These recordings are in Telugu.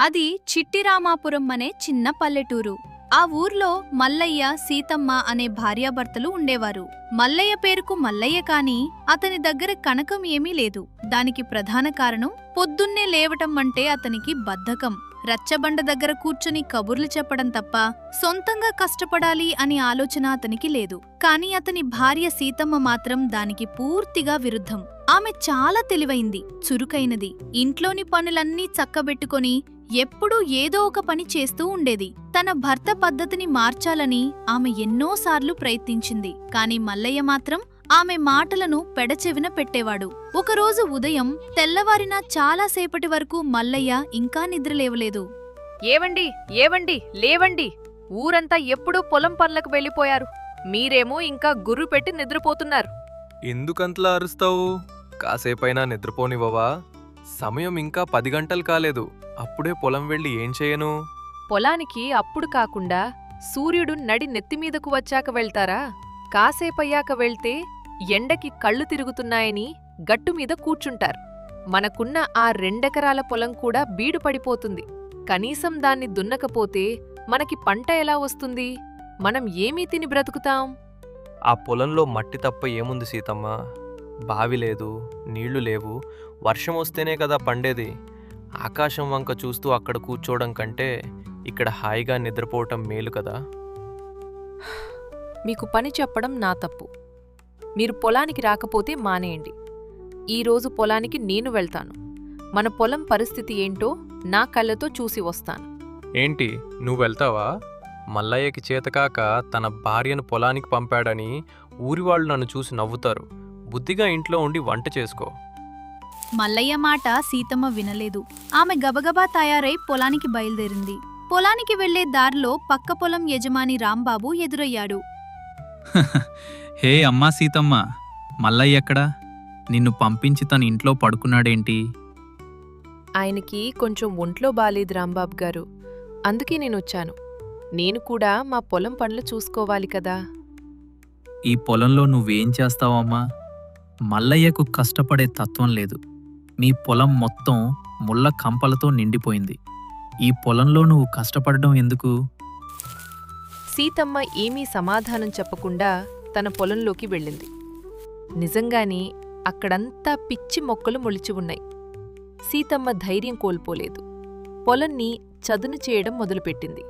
అది చిట్టిరామాపురం అనే చిన్న పల్లెటూరు. ఆ ఊర్లో మల్లయ్య, సీతమ్మ అనే భార్యాభర్తలు ఉండేవారు. మల్లయ్య పేరుకు మల్లయ్య కాని అతని దగ్గర కనకం ఏమీ లేదు. దానికి ప్రధాన కారణం పొద్దున్నే లేవటం అంటే అతనికి బద్ధకం. రచ్చబండ దగ్గర కూర్చుని కబుర్లు చెప్పడం తప్ప సొంతంగా కష్టపడాలి అని ఆలోచన అతనికి లేదు. కాని అతని భార్య సీతమ్మ మాత్రం దానికి పూర్తిగా విరుద్ధం. ఆమె చాలా తెలివైంది, చురుకైనది. ఇంట్లోని పనులన్నీ చక్కబెట్టుకొని ఎప్పుడూ ఏదో ఒక పని చేస్తూ ఉండేది. తన భర్త పద్ధతిని మార్చాలని ఆమె ఎన్నోసార్లు ప్రయత్నించింది. కాని మల్లయ్య మాత్రం ఆమె మాటలను పెడచెవిన పెట్టేవాడు. ఒకరోజు ఉదయం తెల్లవారినా చాలాసేపటి వరకు మల్లయ్య ఇంకా నిద్రలేవలేదు. ఏవండి ఏవండి లేవండి, ఊరంతా ఎప్పుడూ పొలం పనులకు వెళ్ళిపోయారు. మీరేమో ఇంకా గుర్రు పెట్టి నిద్రపోతున్నారు. ఎందుకంతలా అరుస్తావు? కాసేపైనా నిద్రపోనివ్వవా? సమయం ఇంకా 10 గంటలు కాలేదు. అప్పుడే పొలం వెళ్ళి ఏం చేయను? పొలానికి అప్పుడు కాకుండా సూర్యుడు నడి నెత్తిమీదకు వచ్చాక వెళ్తారా? కాసేపయ్యాక వెళ్తే ఎండకి కళ్ళు తిరుగుతున్నాయని గట్టుమీద కూర్చుంటారు. మనకున్న ఆ 2 ఎకరాల పొలం కూడా బీడు పడిపోతుంది. కనీసం దాన్ని దున్నకపోతే మనకి పంట ఎలా వస్తుంది? మనం ఏమీ తిని బ్రతుకుతాం? ఆ పొలంలో మట్టి తప్ప ఏముంది సీతమ్మ? బావి లేదు, నీళ్లు లేవు. వర్షం వస్తేనే కదా పండేది. ఆకాశం వంక చూస్తూ అక్కడ కూర్చోవడం కంటే ఇక్కడ హాయిగా నిద్రపోవటం మేలు కదా. మీకు పని చెప్పడం నా తప్పు. మీరు పొలానికి రాకపోతే మానేయండి. ఈరోజు పొలానికి నేను వెళ్తాను. మన పొలం పరిస్థితి ఏంటో నా కళ్ళతో చూసి వస్తాను. ఏంటి, నువ్వు వెళ్తావా? మల్లయ్యకి చేతకాక తన భార్యను పొలానికి పంపాడని ఊరివాళ్లు నన్ను చూసి నవ్వుతారు. బుద్ధిగా ఇంట్లో ఉండి వంట చేసుకో. మల్లయ్య మాట సీతమ్మ వినలేదు. ఆమె గబగబా తయారై పొలానికి బయలుదేరింది. పొలానికి వెళ్లే దారిలో పక్క పొలం యజమాని రాంబాబు ఎదురయ్యాడు. హే అమ్మా సీతమ్మ, మల్లయ్యెక్కడా? నిన్ను పంపించి తన ఇంట్లో పడుకున్నాడేంటి? ఆయనకి కొంచెం ఒంట్లో బాలేదు రాంబాబు గారు, అందుకే నేనొచ్చాను. నేను కూడా మా పొలం పనులు చూసుకోవాలి కదా. ఈ పొలంలో నువ్వేం చేస్తావమ్మా? మల్లయ్యకు కష్టపడే తత్వం లేదు. మీ పొలం మొత్తం ముళ్ళ కంపలతో నిండిపోయింది. ఈ పొలంలో నువ్వు కష్టపడడం ఎందుకు? సీతమ్మ ఏమీ సమాధానం చెప్పకుండా తన పొలంలోకి వెళ్ళింది. నిజంగానే అక్కడంతా పిచ్చి మొక్కలు మొలిచి ఉన్నాయి. సీతమ్మ ధైర్యం కోల్పోలేదు. పొలాన్ని చదును చేయడం మొదలుపెట్టింది.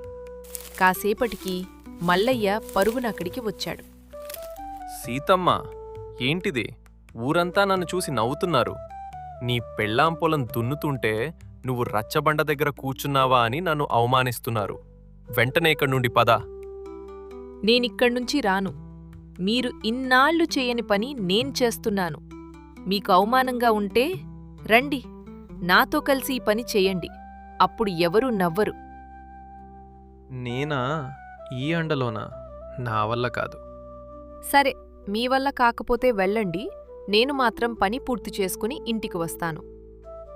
కాసేపటికి మల్లయ్య పరుగునక్కడికి వచ్చాడు. సీతమ్మ, ఏంటిది? ఊరంతా నన్ను చూసి నవ్వుతున్నారు. నీ పెళ్ళాం పొలం దున్నుతుంటే నువ్వు రచ్చబండ దగ్గర కూర్చున్నావా అని నన్ను అవమానిస్తున్నారు. వెంటనే ఇక్కడి నుండి పద. నేనిక్కడ్నుంచి రాను. మీరు ఇన్నాళ్లు చేయని పని నేను చేస్తున్నాను. మీకు అవమానంగా ఉంటే రండి, నాతో కలిసి ఈ పని చెయ్యండి. అప్పుడు ఎవరూ నవ్వరు. నేనా? ఈ అండలోనా? నా వల్ల కాదు. సరే, మీ వల్ల కాకపోతే వెళ్ళండి. నేను మాత్రం పని పూర్తి చేసుకుని ఇంటికి వస్తాను.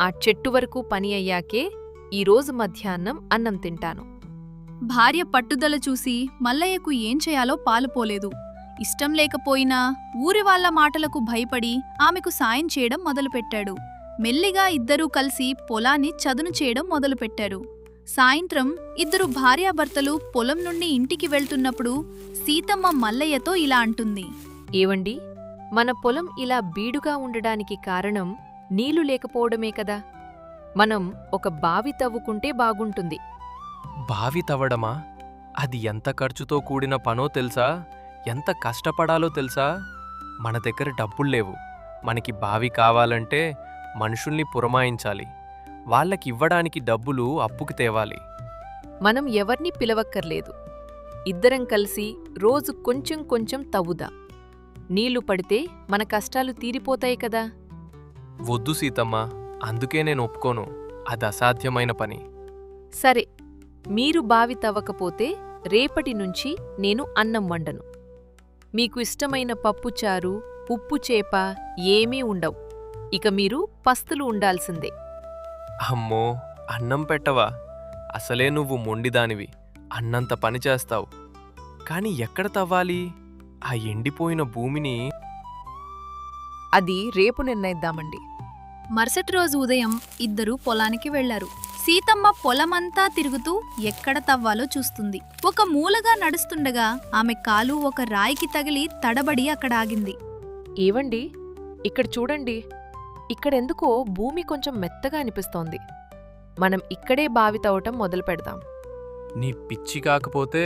ఆ చెట్టు వరకు పని అయ్యాకే ఈరోజు మధ్యాహ్నం అన్నం తింటాను. భార్య పట్టుదల చూసి మల్లయ్యకు ఏం చేయాలో పాలుపోలేదు. ఇష్టం లేకపోయినా ఊరివాళ్ల మాటలకు భయపడి ఆమెకు సాయం చేయడం మొదలుపెట్టాడు. మెల్లిగా ఇద్దరూ కలిసి పొలాన్ని చదును చేయడం మొదలుపెట్టారు. సాయంత్రం ఇద్దరు భార్యాభర్తలు పొలం నుండి ఇంటికి వెళ్తున్నప్పుడు సీతమ్మ మల్లయ్యతో ఇలా అంటుంది. ఏవండి, మన పొలం ఇలా బీడుగా ఉండడానికి కారణం నీళ్లు లేకపోవడమే కదా. మనం ఒక బావి తవ్వుకుంటే బాగుంటుంది. బావి తవ్వడమా? అది ఎంత ఖర్చుతో కూడిన పనో తెలుసా? ఎంత కష్టపడాలో తెలుసా? మన దగ్గర డబ్బుల్లేవు. మనకి బావి కావాలంటే మనుషుల్ని పురమాయించాలి. వాళ్ళకివ్వడానికి డబ్బులు అప్పుకి తేవాలి. మనం ఎవర్నీ పిలవక్కర్లేదు. ఇద్దరం కలిసి రోజు కొంచెం కొంచెం తవ్వుదాం. నీళ్లు పడితే మన కష్టాలు తీరిపోతాయి కదా. వద్దు సీతమ్మ, అందుకే నేను ఒప్పుకోను. అది అసాధ్యమైన పని. సరే, మీరు బావి తవ్వకపోతే రేపటి నుంచి నేను అన్నం వండను. మీకు ఇష్టమైన పప్పుచారు, ఉప్పు చేప ఏమీ ఉండవు. ఇక మీరు పస్తులు ఉండాల్సిందే. అమ్మో, అన్నం పెట్టవా? అసలే నువ్వు మొండిదానివి. అన్నంత పని చేస్తావు. కాని ఎక్కడ తవ్వాలి? ఆ ఎండిపోయిన భూమిని అది రేపు నిర్ణయిద్దామండి. మరుసటి రోజు ఉదయం ఇద్దరూ పొలానికి వెళ్లారు. సీతమ్మ పొలమంతా తిరుగుతూ ఎక్కడ తవ్వాలో చూస్తుంది. ఒక మూలగా నడుస్తుండగా ఆమె కాలు ఒక రాయికి తగిలి తడబడి అక్కడ ఆగింది. ఏవండి, ఇక్కడ చూడండి. ఇక్కడెందుకో భూమి కొంచెం మెత్తగా అనిపిస్తోంది. మనం ఇక్కడే బావి తవ్వటం మొదలు పెడదాం. నీ పిచ్చి కాకపోతే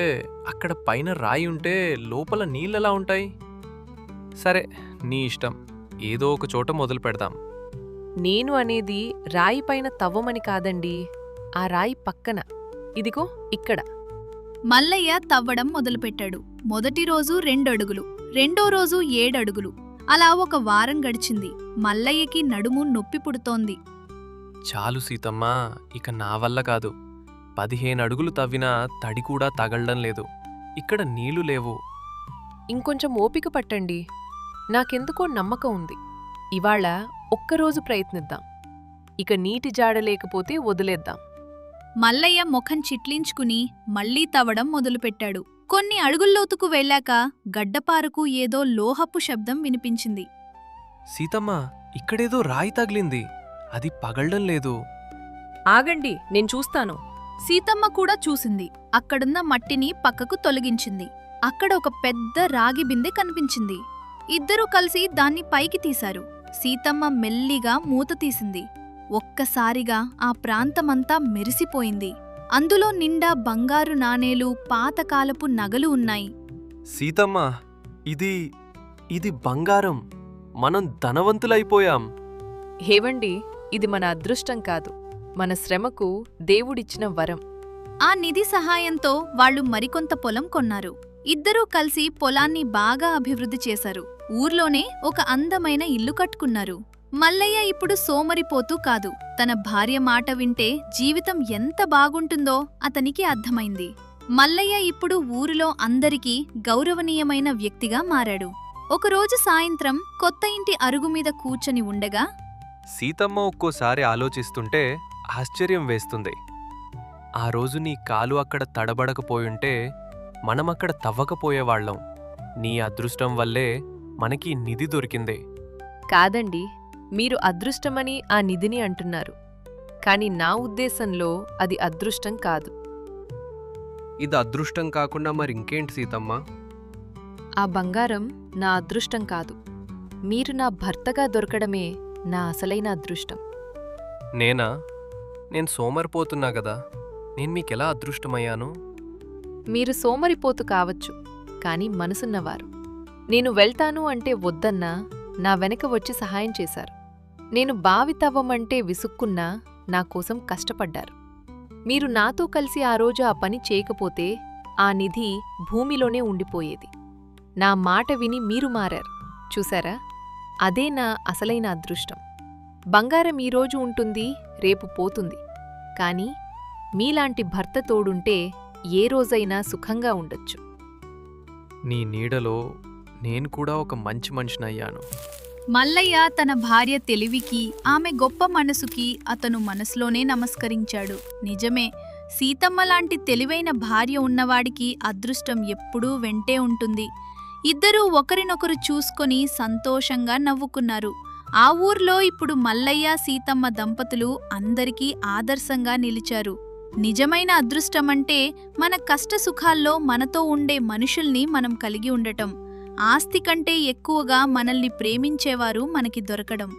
అక్కడ పైన రాయి ఉంటే లోపల నీళ్ళెలా ఉంటాయి? సరే, నీ ఇష్టం. ఏదో ఒక చోట మొదలు పెడదాం. నేను అనేది రాయి పైన తవ్వమని కాదండి, ఆ రాయి పక్కన, ఇదిగో ఇక్కడ. మల్లయ్య తవ్వడం మొదలుపెట్టాడు. మొదటి రోజు 2 అడుగులు, రెండో రోజు 7 అడుగులు. అలా ఒక వారం గడిచింది. మల్లయ్యకి నడుము నొప్పి పుడుతోంది. చాలు సీతమ్మ, ఇక నా వల్ల కాదు. 15 అడుగులు తవ్వినా తడి కూడా తగలడం లేదు. ఇక్కడ నీళ్లు లేవు. ఇంకొంచెం ఓపిక పట్టండి. నాకెందుకో నమ్మకం ఉంది. ఇవాళ ఒక్కరోజు ప్రయత్నిద్దాం. ఇక నీటి జాడ లేకపోతే వదిలేద్దాం. మల్లయ్య ముఖం చిట్లించుకుని మళ్లీ తవ్వడం మొదలుపెట్టాడు. కొన్ని అడుగుల్లోతుకు వెళ్ళాక గడ్డపారకు ఏదో లోహపు శబ్దం వినిపించింది. సీతమ్మ, ఇక్కడేదో రాయి తగిలింది. అది పగలడం లేదు. ఆగండి, నేను చూస్తాను. సీతమ్మ కూడా చూసింది. అక్కడున్న మట్టిని పక్కకు తొలగించింది. అక్కడ ఒక పెద్ద రాగి బిందె కనిపించింది. ఇద్దరూ కలిసి దాన్ని పైకి తీశారు. సీతమ్మ మెల్లిగా మూత తీసింది. ఒక్కసారిగా ఆ ప్రాంతమంతా మెరిసిపోయింది. అందులో నిండా బంగారు నాణేలు, పాతకాలపు నగలు ఉన్నాయి. సీతమ్మ, ఇది బంగారం. మనం ధనవంతులైపోయాం. హేవండి, ఇది మన అదృష్టం కాదు, మన శ్రమకు దేవుడిచ్చిన వరం. ఆ నిధి సహాయంతో వాళ్లు మరికొంత పొలం కొన్నారు. ఇద్దరూ కలిసి పొలాన్ని బాగా అభివృద్ధి చేశారు. ఊర్లోనే ఒక అందమైన ఇల్లు కట్టుకున్నారు. మల్లయ్య ఇప్పుడు సోమరిపోతూ కాదు. తన భార్య మాట వింటే జీవితం ఎంత బాగుంటుందో అతనికి అర్థమైంది. మల్లయ్య ఇప్పుడు ఊరిలో అందరికీ గౌరవనీయమైన వ్యక్తిగా మారాడు. ఒకరోజు సాయంత్రం కొత్త ఇంటి అరుగు మీద కూర్చొని ఉండగా సీతమ్మ ఒక్కోసారి ఆలోచిస్తుంటే ఆశ్చర్యం వేస్తుంది. ఆ రోజు నీ కాలు అక్కడ తడబడకపోయుంటే మనమక్కడ తవ్వకపోయేవాళ్లం. నీ అదృష్టం వల్లే మనకి నిధి దొరికిందే. కాదండి, మీరు అదృష్టమని ఆ నిధిని అంటున్నారు. కాని నా ఉద్దేశంలో అది అదృష్టం కాదు. ఇది అదృష్టం కాకుండా మరింకేంటి సీతమ్మ? ఆ బంగారం నా అదృష్టం కాదు. మీరు నా భర్తగా దొరకడమే నా అసలైన అదృష్టం. నేను సోమరిపోతున్నా గదా. నేను మీకెలా అదృష్టమయ్యాను? మీరు సోమరిపోతు కావచ్చు, కాని మనసున్నవారు. నేను వెళ్తాను అంటే వద్దన్నా నా వెనక వచ్చి సహాయం చేశారు. నేను బావి తవ్వమంటే విసుక్కున్నా నాకోసం కష్టపడ్డారు. మీరు నాతో కలిసి ఆ రోజు ఆ పని చేయకపోతే ఆ నిధి భూమిలోనే ఉండిపోయేది. నా మాట విని మీరు మారారు, చూశారా? అదే నా అసలైన అదృష్టం. బంగారం ఈరోజు ఉంటుంది, రేపు పోతుంది. కాని మీలాంటి భర్త తోడుంటే ఏ రోజైనా సుఖంగా ఉండొచ్చు. నీ నీడలో నేను కూడా ఒక మంచి మనిషినయ్యాను. మల్లయ్య తన భార్య తెలివికి, ఆమె గొప్ప మనసుకి అతను మనసులోనే నమస్కరించాడు. నిజమే, సీతమ్మ లాంటి తెలివైన భార్య ఉన్నవాడికి అదృష్టం ఎప్పుడూ వెంటే ఉంటుంది. ఇద్దరూ ఒకరినొకరు చూసుకొని సంతోషంగా నవ్వుకున్నారు. ఆ ఊర్లో ఇప్పుడు మల్లయ్య, సీతమ్మ దంపతులు అందరికీ ఆదర్శంగా నిలిచారు. నిజమైన అదృష్టమంటే మన కష్టసుఖాల్లో మనతో ఉండే మనుషుల్ని మనం కలిగి ఉండటం. ఆస్తి కంటే ఎక్కువగా మనల్ని ప్రేమించేవారు మనకి దొరకడం.